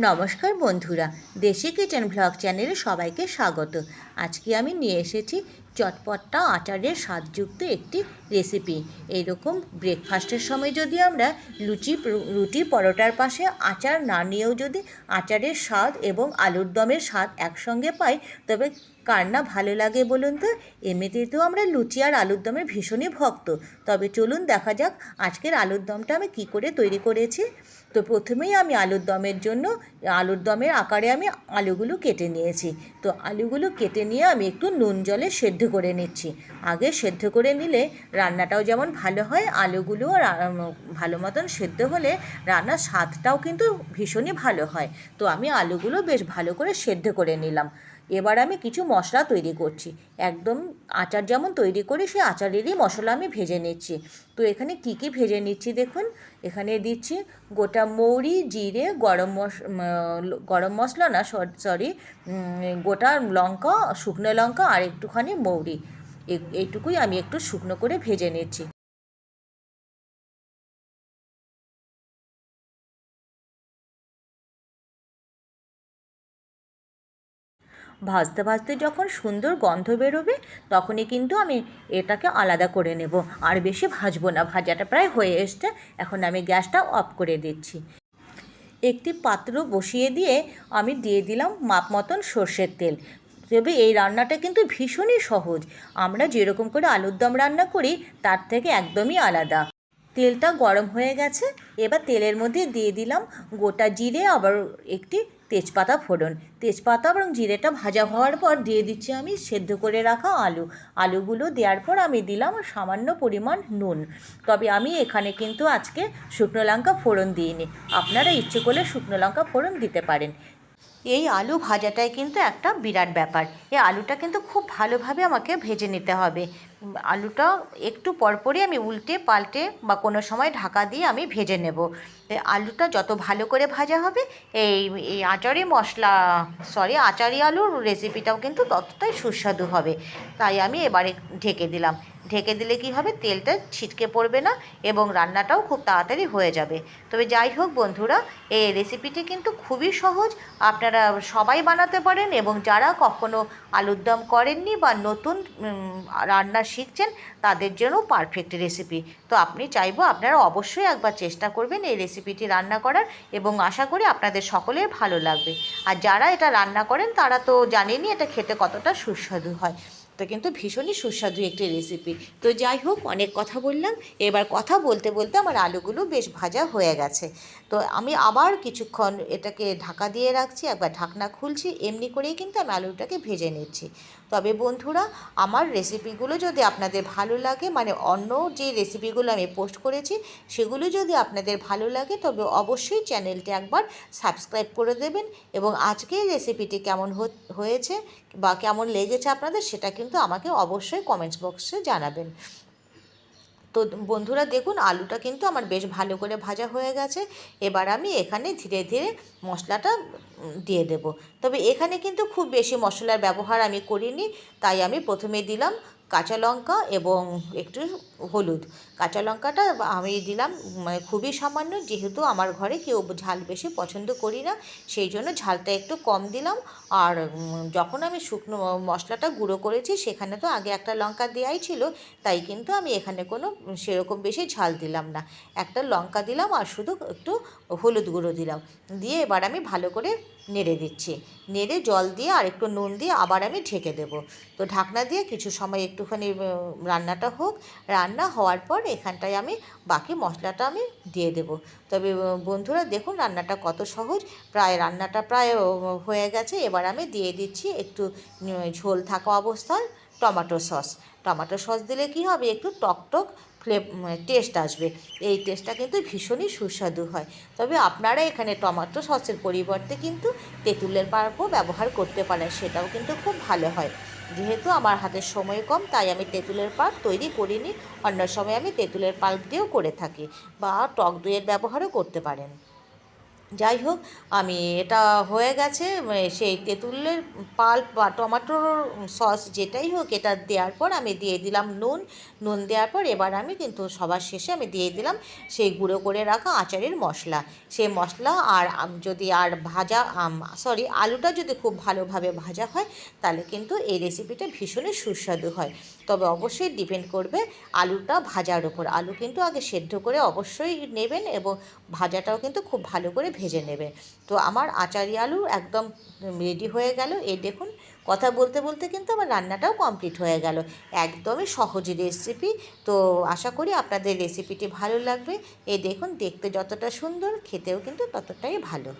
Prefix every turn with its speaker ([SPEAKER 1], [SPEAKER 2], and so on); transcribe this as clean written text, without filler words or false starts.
[SPEAKER 1] নমস্কার বন্ধুরা, দেশি কিচেন ব্লগ চ্যানেলে সবাইকে স্বাগত। আজকে আমি নিয়ে এসেছি চটপটা আচারের স্বাদযুক্ত একটি রেসিপি। এইরকম ব্রেকফাস্টের সময় যদি আমরা রুটি পরোটার পাশে আচার না নিয়েও যদি আচারের স্বাদ এবং আলুর দমের স্বাদ একসঙ্গে পাই, তবে কার না ভালো লাগে বলুন তো। এমনিতেই তো আমরা লুচি আর আলুর দমের ভীষণই ভক্ত। তবে চলুন দেখা যাক আজকের আলুর দমটা আমি কী করে তৈরি করেছি। তো প্রথমেই আমি আলুর দমের জন্য আলুর দমের আকারে আমি আলুগুলো কেটে নিয়েছি। তো আলুগুলো কেটে নিয়ে আমি একটু নুন জলে সেদ্ধ করে নিচ্ছি। আগে সেদ্ধ করে নিলে রান্নাটাও যেমন ভালো হয়, আলুগুলো ভালো মতন সেদ্ধ হলে রান্নার স্বাদটাও কিন্তু ভীষণই ভালো হয়। তো আমি আলুগুলো বেশ ভালো করে সেদ্ধ করে নিলাম। এবার আমি কিছু মশলা তৈরি করছি। একদম আচার যেমন তৈরি করি সেই আচারেরই মশলা আমি ভেজে নিচ্ছি। তো এখানে কি কি ভেজে নিচ্ছি দেখুন। এখানে দিচ্ছি গোটা মৌরি, জিরে, গরম মশলা না, সরি, গোটা লঙ্কা, শুকনো লঙ্কা আর একটুখানি মৌরি। এইটুকুই আমি একটু শুকনো করে ভেজে নিচ্ছি। ভাজতে ভাজতে যখন সুন্দর গন্ধ বেরোবে, তখনই কিন্তু আমি এটাকে আলাদা করে নেব। আর বেশি ভাজবো না, ভাজাটা প্রায় হয়ে এসছে। এখন আমি গ্যাসটা অফ করে দিচ্ছি। একটি পাত্র বসিয়ে দিয়ে আমি দিয়ে দিলাম মাপ মতন সর্ষের তেল। তবে এই রান্নাটা কিন্তু ভীষণই সহজ। আমরা যেরকম করে আলুর দম রান্না করি তার থেকে একদমই আলাদা। তেলটা গরম হয়ে গেছে। এবার তেলের মধ্যে দিয়ে দিলাম গোটা জিরে, আবার একটি তেজপাতা ফোড়ন। তেজপাতা এবং জিরেটা ভাজা হওয়ার পর দিয়ে দিচ্ছি আমি সেদ্ধ করে রাখা আলুগুলো দেওয়ার পর আমি দিলাম সামান্য পরিমাণ নুন। তবে আমি এখানে কিন্তু আজকে শুকনো লঙ্কা ফোড়ন দিইনি। আপনারা ইচ্ছে করলে শুকনো লঙ্কা ফোড়ন দিতে পারেন। এই আলু ভাজাটাই কিন্তু একটা বিরাট ব্যাপার। এই আলুটা কিন্তু খুব ভালোভাবে আমাকে ভেজে নিতে হবে। আলুটা একটু পরপরই আমি উল্টে পাল্টে বা কোনো সময় ঢাকা দিয়ে আমি ভেজে নেব। আলুটা যত ভালো করে ভাজা হবে, এই এই আচারি আলুর রেসিপিটাও কিন্তু ততটাই সুস্বাদু হবে। তাই আমি এবারে ঢেকে দিলাম। ঢেকে দিলে কি হবে, তেলটা ছিটকে পড়বে না এবং রান্নাটাও খুব তাড়াতাড়ি হয়ে যাবে। তবে যাই হোক বন্ধুরা, এই রেসিপিটি কিন্তু খুবই সহজ। আপনারা সবাই বানাতে পারেন এবং যারা কখনো আলুর দম করেননি বা নতুন রান্না শিখছেন, তাদের জন্য পারফেক্ট রেসিপি। তো আপনি চাইবো আপনারা অবশ্যই একবার চেষ্টা করবেন এই রেসিপিটি রান্না করার, এবং আশা করি আপনাদের সকলের ভালো লাগবে। আর যারা এটা রান্না করেন তারা তো জানেনই এটা খেতে কতটা সুস্বাদু হয়। তো কিন্তু ভীষণই সুস্বাদু একটি রেসিপি। তো যাই হোক, অনেক কথা বললাম। এবার কথা বলতে বলতে আমার আলুগুলো বেশ ভাজা হয়ে গেছে। তো আমি আবার কিছুক্ষণ এটাকে ঢাকা দিয়ে রাখছি, একবার ঢাকনা খুলছি। এমনি করেই কিন্তু আমি আলুটাকে ভেজে নিচ্ছি। তবে বন্ধুরা, আমার রেসিপিগুলো যদি আপনাদের ভালো লাগে, মানে অন্য যে রেসিপিগুলো আমি পোস্ট করেছি সেগুলো যদি আপনাদের ভালো লাগে, তবে অবশ্যই চ্যানেলটি একবার সাবস্ক্রাইব করে দেবেন। এবং আজকের রেসিপিটি কেমন হয়েছে বা কেমন লেগেছে আপনাদের, সেটা কিন্তু আমাকে অবশ্যই কমেন্টস বক্সে জানাবেন। তো বন্ধুরা দেখুন, আলুটা কিন্তু আমার বেশ ভালো করে ভাজা হয়ে গেছে। এবার আমি এখানে ধীরে ধীরে মশলাটা দিয়ে দেব। তবে এখানে কিন্তু খুব বেশি মশলার ব্যবহার আমি করিনি। তাই আমি প্রথমে দিলাম কাঁচা লঙ্কা এবং একটু হলুদ। কাঁচা লঙ্কাটা আমি দিলাম মানে খুবই সামান্য, যেহেতু আমার ঘরে কেউ ঝাল বেশি পছন্দ করি না, সেই জন্য ঝালটা একটু কম দিলাম। আর যখন আমি শুকনো মশলাটা গুঁড়ো করেছি সেখানে তো আগে একটা লঙ্কা দেওয়াই ছিল, তাই কিন্তু আমি এখানে কোনো সেরকম বেশি ঝাল দিলাম না। একটা লঙ্কা দিলাম আর শুধু একটু হলুদ গুঁড়ো দিলাম। দিয়ে এবার আমি ভালো করে নেড়ে দিচ্ছি। নেড়ে জল দিয়ে আর একটু নুন দিয়ে আবার আমি ঢেকে দেবো। তো ঢাকনা দিয়ে কিছু সময় একটুখানি রান্নাটা হোক। রান্না হওয়ার পর এখানটায় আমি বাকি মশলাটা আমি দিয়ে দেবো। তবে বন্ধুরা দেখুন, রান্নাটা কত সহজ। রান্নাটা প্রায় হয়ে গেছে। এবার আমি দিয়ে দিচ্ছি একটু ঝোল থাকা অবস্থায় টমেটো সস দিলে কি হবে, একটু টক টেস্ট আসবে। এই টেস্টটা কিন্তু ভীষণই সুস্বাদু হয়। তবে আপনারা এখানে টমেটো সসের পরিবর্তে কিন্তু তেঁতুলের পাল্পও ব্যবহার করতে পারেন, সেটাও কিন্তু খুব ভালো হয়। যেহেতু আমার হাতে সময় কম, তাই আমি তেঁতুলের পাল্প তৈরি করিনি। অন্য সময় আমি তেঁতুলের পাল্প দিয়েও করে থাকি, বা টক দইয়ের ব্যবহারও করতে পারেন। যাই হোক, আমি এটা হয়ে গেছে সেই তেঁতুলের পাল্প বা টমেটোর সস যেটাই হোক, এটা দেওয়ার পর আমি দিয়ে দিলাম নুন। নুন দেওয়ার পর এবার আমি কিন্তু সবার শেষে আমি দিয়ে দিলাম সেই গুঁড়ো করে রাখা আচারের মশলা। সেই মশলা আর যদি আর ভাজা সরি আলুটা যদি খুব ভালোভাবে ভাজা হয় তাহলে কিন্তু এই রেসিপিটা ভীষণই সুস্বাদু হয়। তবে অবশ্যই ডিপেন্ড করবে আলুটা ভাজার উপর। আলু কিন্তু আগে সেদ্ধ করে অবশ্যই নেবেন এবং ভাজাটাও কিন্তু খুব ভালো করে ভেজে নেবেন। তো আমার আচারি আলু একদম রেডি হয়ে গেল। এই দেখুন, কথা বলতে বলতে কিন্তু আমার রান্নাটাও কমপ্লিট হয়ে গেল। একদমই সহজ রেসিপি। তো আশা করি আপনাদের রেসিপিটি ভালো লাগবে। এই দেখুন, দেখতে যতটা সুন্দর, খেতেও কিন্তু ততটাই ভালো।